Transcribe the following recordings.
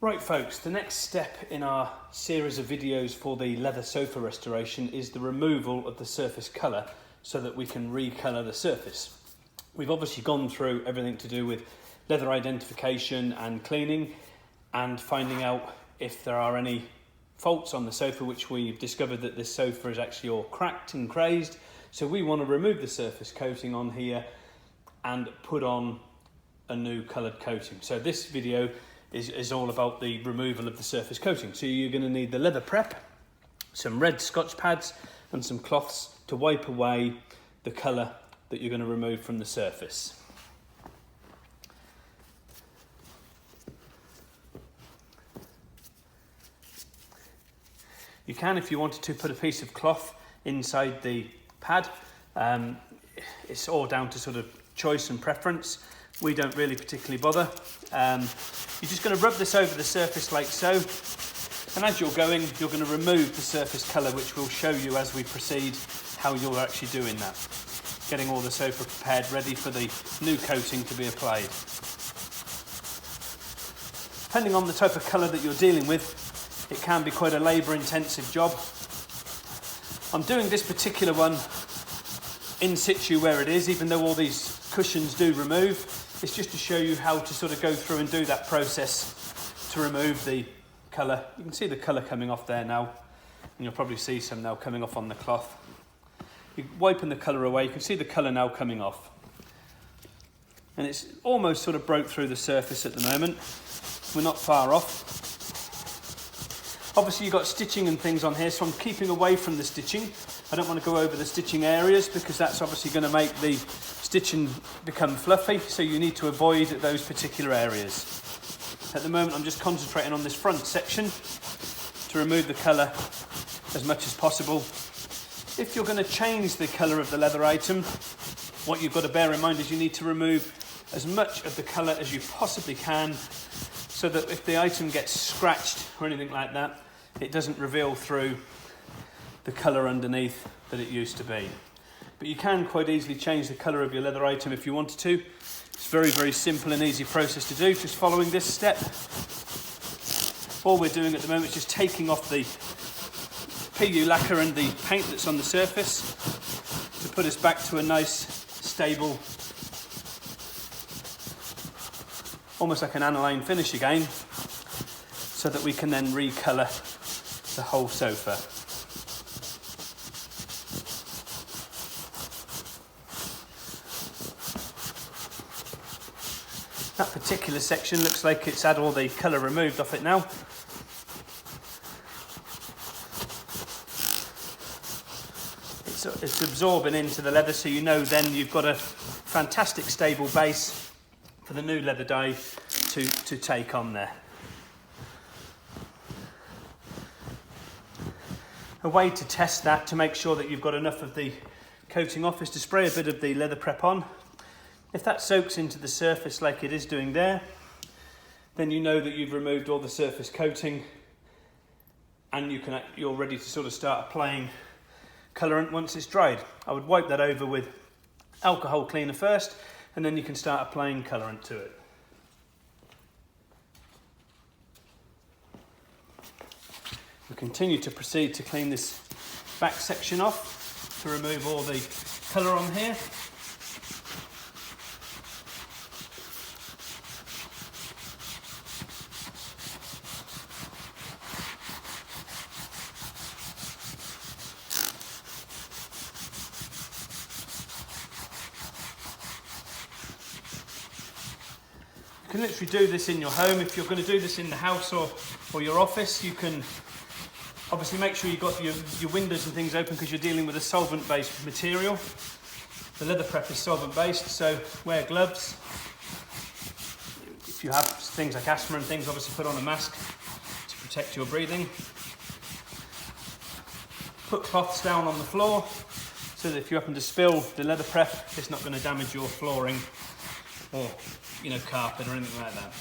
Right folks, the next step in our series of videos for the leather sofa restoration is the removal of the surface colour so that we can recolour the surface. We've obviously gone through everything to do with leather identification and cleaning and finding out if there are any faults on the sofa, which we've discovered that this sofa is actually all cracked and crazed. So we want to remove the surface coating on here and put on a new coloured coating. So this video is all about the removal of the surface coating. So you're going to need the leather prep, some red Scotch pads and some cloths to wipe away the colour that you're going to remove from the surface. You can, if you wanted to, put a piece of cloth inside the pad. It's all down to sort of choice and preference. We don't really particularly bother. You're just going to rub this over the surface like so, and as you're going to remove the surface colour, which we'll show you as we proceed how you're actually doing that. Getting all the sofa prepared, ready for the new coating to be applied. Depending on the type of colour that you're dealing with, it can be quite a labour-intensive job. I'm doing this particular one in situ where it is, even though all these cushions do remove. It's just to show you how to sort of go through and do that process to remove the colour. You can see the colour coming off there now, and you'll probably see some now coming off on the cloth. You're wiping the colour away, you can see the colour now coming off. And it's almost sort of broke through the surface at the moment. We're not far off. Obviously you've got stitching and things on here, so I'm keeping away from the stitching. I don't want to go over the stitching areas because that's obviously going to make the stitching become fluffy, so you need to avoid those particular areas. At the moment I'm just concentrating on this front section to remove the colour as much as possible. If you're going to change the colour of the leather item, what you've got to bear in mind is you need to remove as much of the colour as you possibly can, so that if the item gets scratched or anything like that, it doesn't reveal through the colour underneath that it used to be. But you can quite easily change the colour of your leather item if you wanted to. It's very, very simple and easy process to do, just following this step. All we're doing at the moment is just taking off the PU lacquer and the paint that's on the surface to put us back to a nice, stable, almost like an aniline finish again, so that we can then recolour the whole sofa. That particular section looks like it's had all the colour removed off it now. It's absorbing into the leather, so you know then you've got a fantastic stable base for the new leather dye to take on there. A way to test that, to make sure that you've got enough of the coating off, is to spray a bit of the leather prep on. If that soaks into the surface like it is doing there, then you know that you've removed all the surface coating, and you're ready to sort of start applying colourant once it's dried. I would wipe that over with alcohol cleaner first, and then you can start applying colourant to it. We continue to proceed to clean this back section off to remove all the colour on here. You can literally do this in your home. If you're going to do this in the house or your office, you can obviously make sure you've got your windows and things open, because you're dealing with a solvent-based material. The leather prep is solvent-based, so wear gloves. If you have things like asthma and things, obviously put on a mask to protect your breathing. Put cloths down on the floor so that if you happen to spill the leather prep, it's not going to damage your flooring or carpet or anything like that.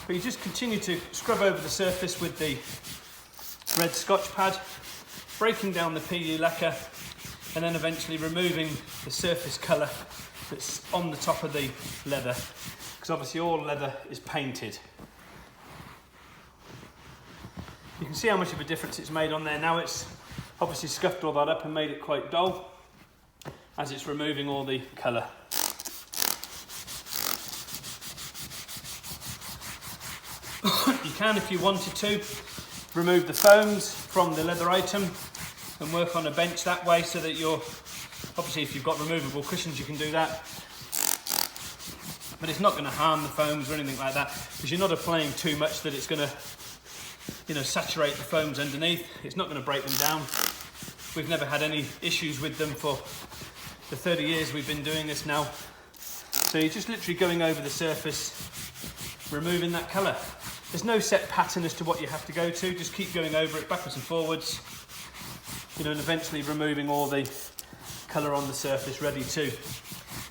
But you just continue to scrub over the surface with the red Scotch pad, breaking down the PU lacquer, and then eventually removing the surface colour that's on the top of the leather, because obviously all leather is painted. You can see how much of a difference it's made on there. Now it's obviously scuffed all that up and made it quite dull as it's removing all the colour. You can, if you wanted to, remove the foams from the leather item and work on a bench that way, so that you're, obviously if you've got removable cushions you can do that, but it's not going to harm the foams or anything like that, because you're not applying too much that it's going to, you know, saturate the foams underneath. It's not going to break them down. We've never had any issues with them for the 30 years we've been doing this now. So you're just literally going over the surface, removing that colour. There's no set pattern as to what you have to go to, just keep going over it backwards and forwards, you know, and eventually removing all the colour on the surface, ready to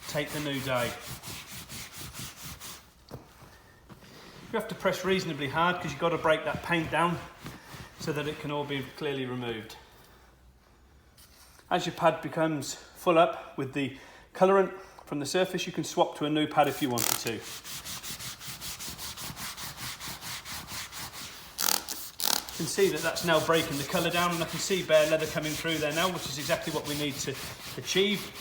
take the new dye. You have to press reasonably hard because you've got to break that paint down so that it can all be clearly removed. As your pad becomes full up with the colourant from the surface, you can swap to a new pad if you wanted to. You can see that that's now breaking the colour down, and I can see bare leather coming through there now, which is exactly what we need to achieve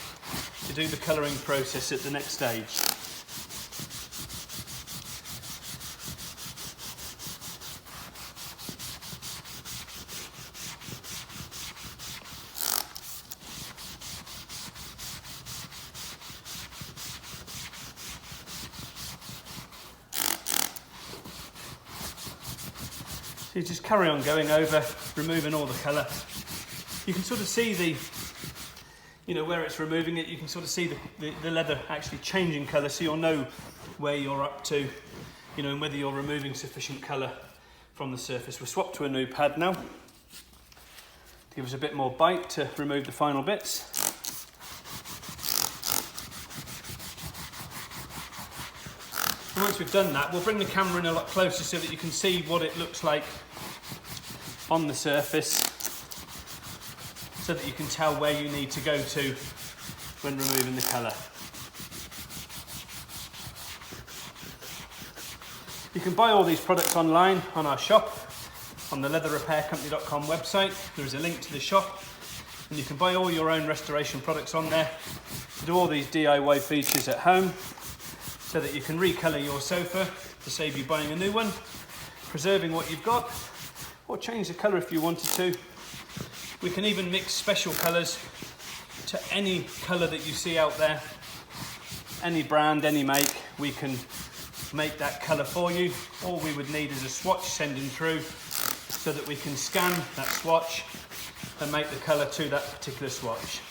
to do the colouring process at the next stage. So you just carry on going over, removing all the colour. You can sort of see the, you know, where it's removing it, you can sort of see the leather actually changing colour, so you'll know where you're up to, you know, and whether you're removing sufficient colour from the surface. We'll swap to a new pad now to give us a bit more bite to remove the final bits. And once we've done that, we'll bring the camera in a lot closer so that you can see what it looks like on the surface, so that you can tell where you need to go to when removing the colour. You can buy all these products online on our shop, on the leatherrepaircompany.com website. There is a link to the shop, and you can buy all your own restoration products on there to do all these DIY features at home, so that you can recolour your sofa to save you buying a new one, preserving what you've got, or change the colour if you wanted to. We can even mix special colours to any colour that you see out there, any brand, any make. We can make that colour for you. All we would need is a swatch sending through, so that we can scan that swatch and make the colour to that particular swatch.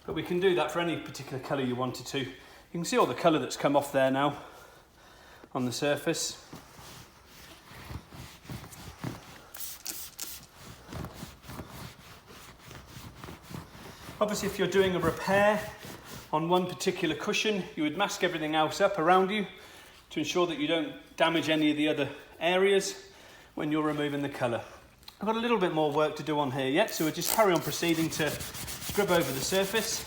But we can do that for any particular colour you wanted to. You can see all the colour that's come off there now on the surface. Obviously, if you're doing a repair on one particular cushion, you would mask everything else up around you to ensure that you don't damage any of the other areas when you're removing the colour. I've got a little bit more work to do on here yet, so we'll just carry on proceeding to scrub over the surface.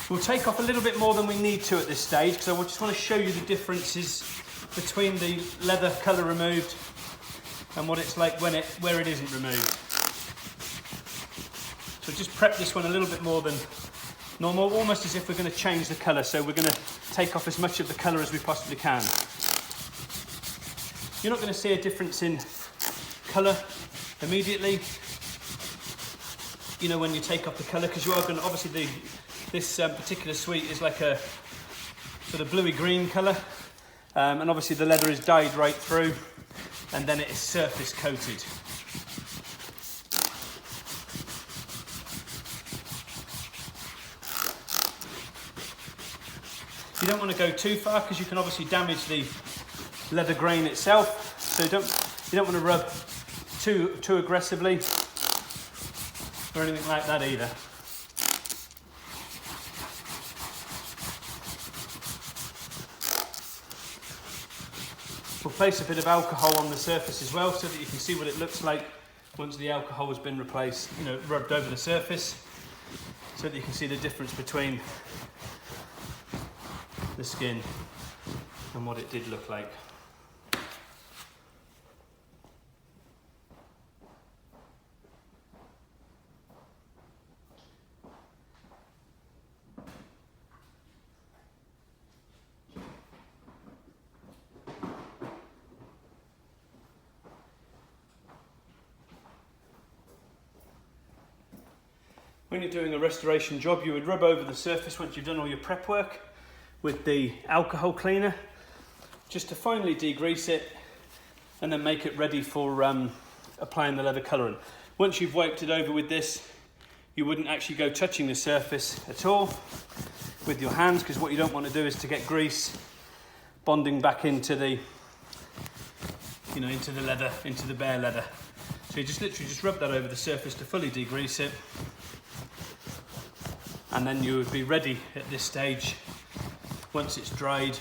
We'll take off a little bit more than we need to at this stage, because I just want to show you the differences between the leather colour removed and what it's like where it isn't removed. So just prep this one a little bit more than normal, almost as if we're going to change the colour. So we're going to take off as much of the colour as we possibly can. You're not going to see a difference in colour immediately, you know, when you take off the colour, because you are going to, obviously this particular suite is like a sort of bluey green colour, and obviously the leather is dyed right through, and then it is surface coated. You don't want to go too far, because you can obviously damage the leather grain itself, so you don't want to rub too aggressively or anything like that either. We'll place a bit of alcohol on the surface as well, so that you can see what it looks like once the alcohol has been replaced, you know, rubbed over the surface, so that you can see the difference between the skin and what it did look like. When you're doing a restoration job, you would rub over the surface once you've done all your prep work with the alcohol cleaner, just to finally degrease it and then make it ready for applying the leather colouring. Once you've wiped it over with this, you wouldn't actually go touching the surface at all with your hands, because what you don't want to do is to get grease bonding back into the, into the leather, into the bare leather. So you just literally just rub that over the surface to fully degrease it, and then you would be ready at this stage once it's dried,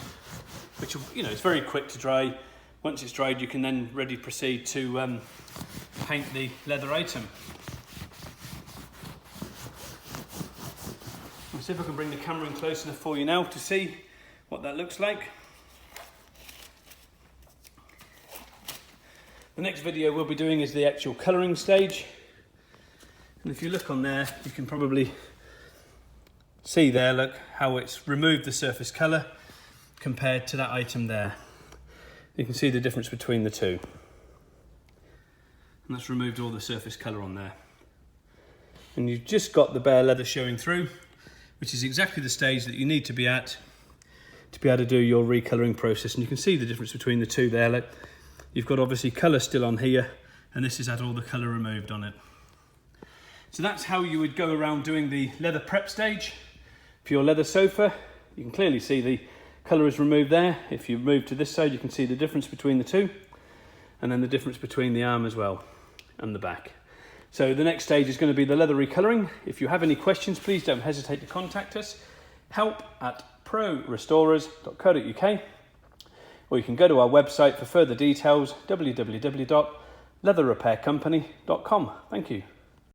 which it's very quick to dry. Once it's dried, you can then proceed to paint the leather item. Let's see if I can bring the camera in close enough for you now to see what that looks like. The next video we'll be doing is the actual colouring stage. And if you look on there, you can probably see there, look, how it's removed the surface colour compared to that item there. You can see the difference between the two. And that's removed all the surface colour on there. And you've just got the bare leather showing through, which is exactly the stage that you need to be at to be able to do your recolouring process. And you can see the difference between the two there. Look, you've got obviously colour still on here, and this has had all the colour removed on it. So that's how you would go around doing the leather prep stage. For your leather sofa, you can clearly see the colour is removed there. If you move to this side, you can see the difference between the two, and then the difference between the arm as well and the back. So the next stage is going to be the leather recolouring. If you have any questions, please don't hesitate to contact us. help@prorestorers.co.uk, or you can go to our website for further details, www.leatherrepaircompany.com. Thank you.